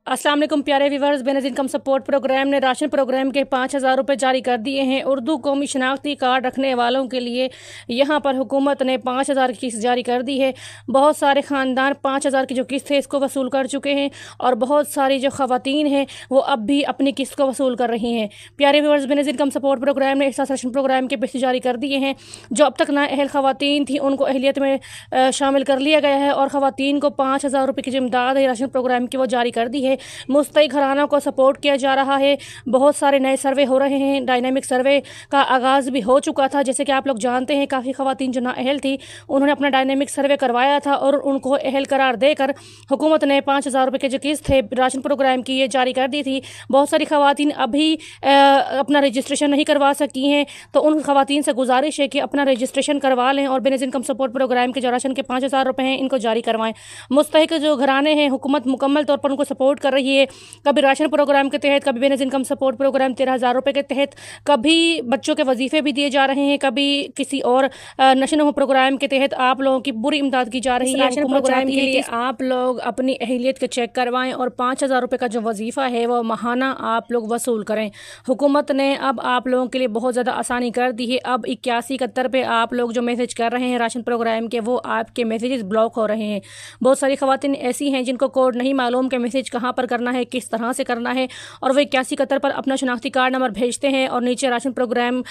अस्सलाम वालेकुम प्यारे viewers. Benazir income support programme ने राशन प्रोग्राम के 5,000 रुपये जारी कर दिए हैं। उर्दू कौमी शनाख्ती कार्ड रखने वालों के लिए यहाँ पर हुकूमत ने 5,000 की किस्त जारी कर दी है। बहुत सारे ख़ानदान 5,000 की जो किस्त है इसको वसूल कर चुके हैं और बहुत सारी जो ख़वातीन हैं वो अब भी अपनी किस्त को वसूल कर रही हैं। प्यारे viewers, Benazir income support programme ने एहसास राशन प्रोग्राम के पैसे जारी कर दिए हैं। जो अब तक नाअहल ख़वातीन थी उनको अहलियत में शामिल कर लिया गया है और ख़वातीन को 5,000 रुपये की जो इमदाद है राशन प्रोग्राम की वो जारी कर दी है। मुस्तैक घरानों को सपोर्ट किया जा रहा है। बहुत सारे नए सर्वे हो रहे हैं। डायनामिक सर्वे का आगाज़ भी हो चुका था। जैसे कि आप लोग जानते हैं, काफ़ी ख़वातीन जो नाअहल थी उन्होंने अपना डायनामिक सर्वे करवाया था और उनको अहल करार देकर हुकूमत ने 5,000 रुपये की जो किस्त है राशन प्रोग्राम की ये जारी कर दी थी। बहुत सारी ख़वातीन अभी अपना रजिस्ट्रेशन नहीं करवा सकी हैं, तो उन ख़वातीन से गुजारिश है कि अपना रजिस्ट्रेशन करवा लें और बेनज़ीर इनकम सपोर्ट प्रोग्राम के जो राशन के 5,000 रुपये हैं इनको जारी करवाएं। मुस्तहिक जो घराने हैं हुकूमत मुकम्मल तौर पर उनको सपोर्ट कर रही है। कभी राशन प्रोग्राम के तहत, कभी बेनज़ीर इनकम सपोर्ट प्रोग्राम 13,000 रुपये के तहत, कभी बच्चों के वजीफ़े भी दिए जा रहे हैं, कभी किसी और नशो प्रोग्राम के तहत आप लोगों की बुरी इमदाद की जा रही है। राशन प्रोग्राम के लिए आप लोग अपनी अहलियत के चेक करवाएं और 5,000 रुपये का जो वजीफ़ा है वो माहाना आप लोग वसूल करें। हुकूमत ने अब आप लोगों के लिए बहुत ज़्यादा आसानी कर दी है। अब 8171 पे आप लोग जो मैसेज कर रहे हैं राशन प्रोग्राम के, वो आपके मैसेजेस ब्लॉक हो रहे हैं। बहुत सारी ख़वातीन ऐसी हैं जिनको कोड नहीं मालूम कि मैसेज कहाँ पर करना है, किस तरह से करना है, और वे 8171 पर अपना शनाख्ती कार्ड नंबर भेजते हैं और नीचे राशन प्रोग्राम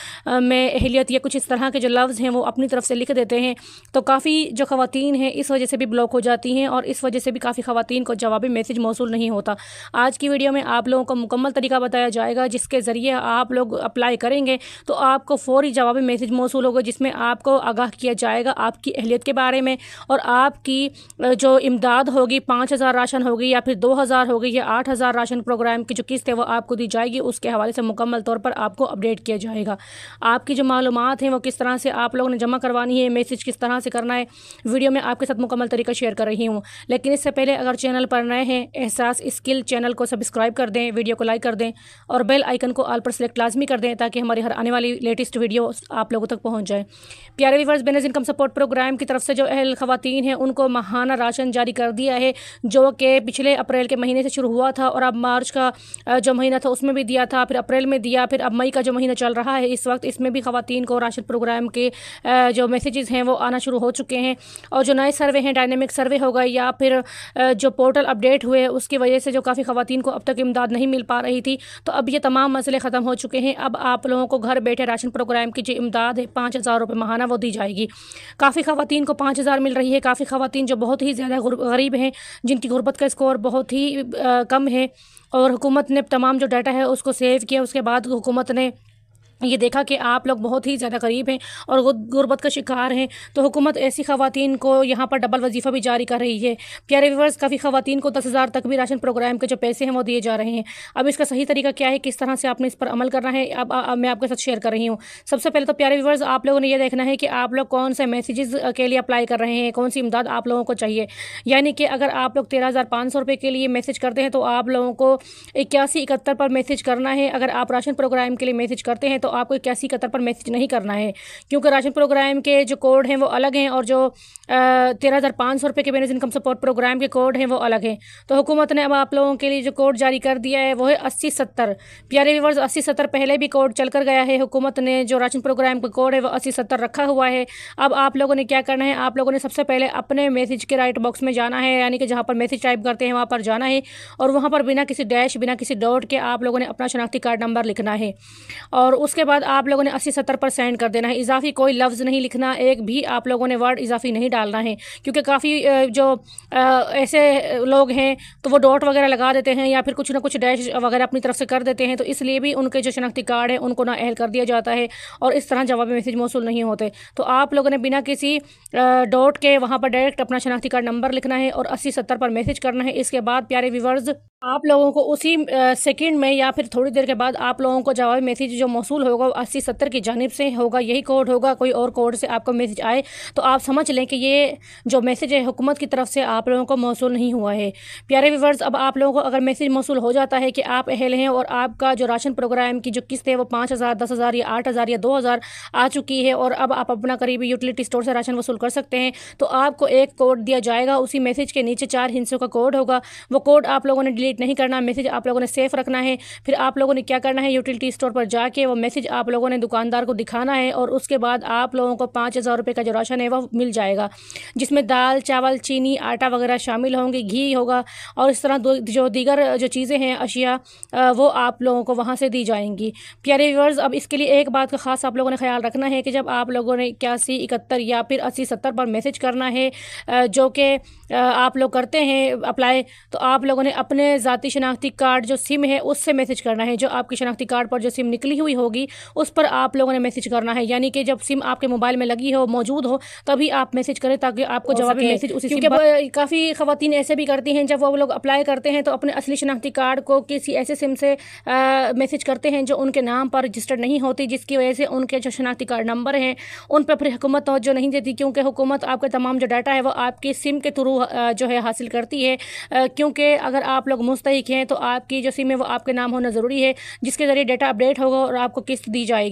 में अहलियत या कुछ इस तरह के जो लफ्ज़ हैं वो अपनी तरफ से लिख देते हैं। तो काफ़ी जो ख़वातीन हैं इस वजह से भी ब्लॉक हो जाती हैं और इस वजह से भी काफ़ी ख़वातीन को जवाबी मैसेज मौसूल नहीं होता। आज की वीडियो में आप लोगों को मुकम्मल तरीका बताया जाएगा जिसके ज़रिए आप लोग अप्लाई करेंगे तो आपको फ़ौरी जवाबी मैसेज मौसूल होगा, जिसमें आपको आगाह किया जाएगा आपकी अहलियत के बारे में और आपकी जो इमदाद होगी 5,000 राशन होगी या फिर 2,000 होगी या 8,000 राशन प्रोग्राम की जो किस्त है वो आपको दी जाएगी। उसके हवाले से मुकम्मल तौर पर आपको अपडेट किया जाएगा। आपकी जो मालूमात हैं वो किस तरह से आप लोगों ने जमा करवानी है, मैसेज किस तरह से करना है, वीडियो में आपके साथ मुकम्मल तरीका शेयर कर रही हूँ। लेकिन इससे पहले अगर चैनल पर नए हैं, एहसास स्किल चैनल को सब्सक्राइब कर दें, वीडियो को लाइक कर दें और बेल आइकन को ऑल पर सेलेक्ट लाजमी कर दें ताकि हमारी हर आने वाली लेटेस्ट वीडियो आप लोगों तक पहुँच जाए। प्यारे viewers, Benazir income support programme की तरफ से जो अहल ख़वातीन हैं उनको माहाना राशन जारी कर दिया है, जो कि पिछले अप्रैल के महीने से शुरू हुआ था और अब मार्च का जो महीना था उसमें भी दिया था, फिर अप्रैल में दिया, फिर अब मई का जो महीना चल रहा है इस वक्त, इसमें भी ख़वातीन को राशन प्रोग्राम के जो मैसेजेस हैं वो आना शुरू हो चुके हैं। और जो नए सर्वे हैं, डायनेमिक सर्वे हो गए या फिर जो पोर्टल अपडेट हुए उसकी वजह से जो काफ़ी ख़वातीन को अब तक इमदाद नहीं मिल पा रही थी, तो अब ये तमाम मसले ख़त्म हो चुके हैं। अब आप लोगों को घर बैठे राशन प्रोग्राम की जो इमदाद है 5,000 रुपये माहाना वो दी जाएगी। काफ़ी ख़वातीन को 5,000 मिल रही है। काफ़ी ख़वातीन जो बहुत ही ज़्यादा गरीब हैं, जिनकी गुर्बत का स्कोर बहुत ही कम है और हुकूमत ने तमाम जो डाटा है उसको सेव किया। उसके बाद हुकूमत ने ये देखा कि आप लोग बहुत ही ज़्यादा गरीब हैं और गुर्बत का शिकार हैं, तो हुकूमत ऐसी ख़वातीन को यहाँ पर डबल वजीफ़ा भी जारी कर रही है। प्यारे व्यूअर्स, काफ़ी ख़वातीन को 10,000 तक भी राशन प्रोग्राम के जो पैसे हैं वो दिए जा रहे हैं। अब इसका सही तरीका क्या है, किस तरह से आपने इस पर अमल करना है, अब मैं आपके साथ शेयर कर रही हूँ। सबसे पहले तो प्यारे व्यूअर्स, आप लोगों ने ये देखना है कि आप लोग कौन से मैसेजेस के लिए अप्लाई कर रहे हैं, कौन सी इमदाद आप लोगों को चाहिए। यानी कि अगर आप लोग 13,500 रुपये के लिए मैसेज करते हैं तो आप लोगों को 8171 पर मैसेज करना है। अगर आप राशन प्रोग्राम के लिए मैसेज करते हैं तो आपको 8171 पर मैसेज नहीं करना है, क्योंकि राशन प्रोग्राम के जो कोड हैं वो अलग हैं और जो 13,500 रुपये के बेनज़ीर इनकम सपोर्ट प्रोग्राम के कोड हैं वो अलग हैं। तो हुकूमत ने अब आप लोगों के लिए जो कोड जारी कर दिया है वो है 8070। प्यारे व्यूअर्स, 8070 पहले भी कोड चल कर गया है। हुकूमत ने जो राशन प्रोग्राम का कोड है वो 8070 रखा हुआ है। अब आप लोगों ने क्या करना है, आप लोगों ने सबसे पहले अपने मैसेज के राइट बॉक्स में जाना है, यानी कि जहाँ पर मैसेज टाइप करते हैं वहाँ पर जाना है और वहाँ पर बिना किसी डैश, बिना किसी डॉट के आप लोगों ने अपना शनाख्ती कार्ड नंबर लिखना है और उसके बाद आप लोगों ने 8070 पर सेंड कर देना है। इजाफी कोई लफ्ज़ नहीं लिखना, एक भी आप लोगों ने वर्ड इजाफी नहीं डालना है, क्योंकि काफ़ी जो ऐसे लोग हैं तो वो डॉट वगैरह लगा देते हैं या फिर कुछ ना कुछ डैश वगैरह अपनी तरफ से कर देते हैं, तो इसलिए भी उनके जो शनाख्ती कार्ड है उनको नाअहल कर दिया जाता है और इस तरह जवाबी मैसेज मौसूल नहीं होते। तो आप लोगों ने बिना किसी डॉट के वहाँ पर डायरेक्ट अपना शनाख्ती कार्ड नंबर लिखना है और 8070 पर मैसेज करना है। इसके बाद प्यारे व्यूअर्स, आप लोगों को उसी सेकंड में या फिर थोड़ी देर के बाद आप लोगों को जवाबी मैसेज जो मौसूल होगा 8070 की जानिब से होगा, यही कोड होगा। कोई और कोड से आपको मैसेज आए तो आप समझ लें कि ये जो मैसेज है हुकूमत की तरफ से आप लोगों को मौसूल नहीं हुआ है। प्यारे व्यूअर्स, अब आप लोगों को अगर मैसेज मौसूल हो जाता है कि आप अहल हैं और आपका जो राशन प्रोग्राम की जो किस्त है वो 5,000, 10,000 या 8,000 या 2,000 आ चुकी है और अब आप अपना करीबी यूटिलिटी स्टोर से राशन वसूल कर सकते हैं, तो आपको एक कोड दिया जाएगा। उसी मैसेज के नीचे 4 हिस्सों का कोड होगा। वो कोड आप लोगों ने डिलीट नहीं करना, मैसेज आप लोगों ने सेफ रखना है। फिर आप लोगों ने क्या करना है, यूटिलिटी स्टोर पर जाके वो मैसेज आप लोगों ने दुकानदार को दिखाना है और उसके बाद आप लोगों को 5,000 रुपये का जो राशन है वह मिल जाएगा, जिसमें दाल, चावल, चीनी, आटा वगैरह शामिल होंगे, घी होगा और इस तरह जो दीगर जो चीज़ें हैं, अशिया, वो आप लोगों को वहाँ से दी जाएंगी। प्यारे व्यूअर्स, अब इसके लिए एक बात का ख़ास आप लोगों ने ख्याल रखना है कि जब आप लोगों ने 81 71 या फिर 80 70 पर मैसेज करना है, जो कि आप लोग करते हैं अप्लाई, तो आप लोगों ने अपने ज़ाती शनाख्ती कार्ड जो सिम है उससे मैसेज करना है। जो आपकी शनाख्ती कार्ड पर जो सिम निकली हुई होगी उस पर आप लोगों ने मैसेज करना है, यानी कि जब सिम आपके मोबाइल में लगी हो, मौजूद हो, तभी आप मैसेज करें ताकि आपको जवाबी मैसेज उसी सिम पर। काफ़ी ख़वातीन ऐसे भी करती हैं, जब वो लोग अप्लाई करते हैं तो अपने असली शनाख्ती कार्ड को किसी ऐसे सिम से मैसेज करते हैं जो उनके नाम पर रजिस्टर्ड नहीं होती, जिसकी वजह से उनके जो शनाख्ती कार्ड नंबर हैं उन पर फिर हुकूमत तवज्जो नहीं देती, क्योंकि हुकूमत आपके तमाम जो डाटा है वो आपकी सिम के थ्रू जो है हासिल करती है। क्योंकि अगर आप लोग मुस्तहिक हैं तो आपकी जो सिम है वो आपके नाम होना ज़रूरी है, जिसके ज़रिए डाटा अपडेट होगा और आपको किस्त दी जाएगी।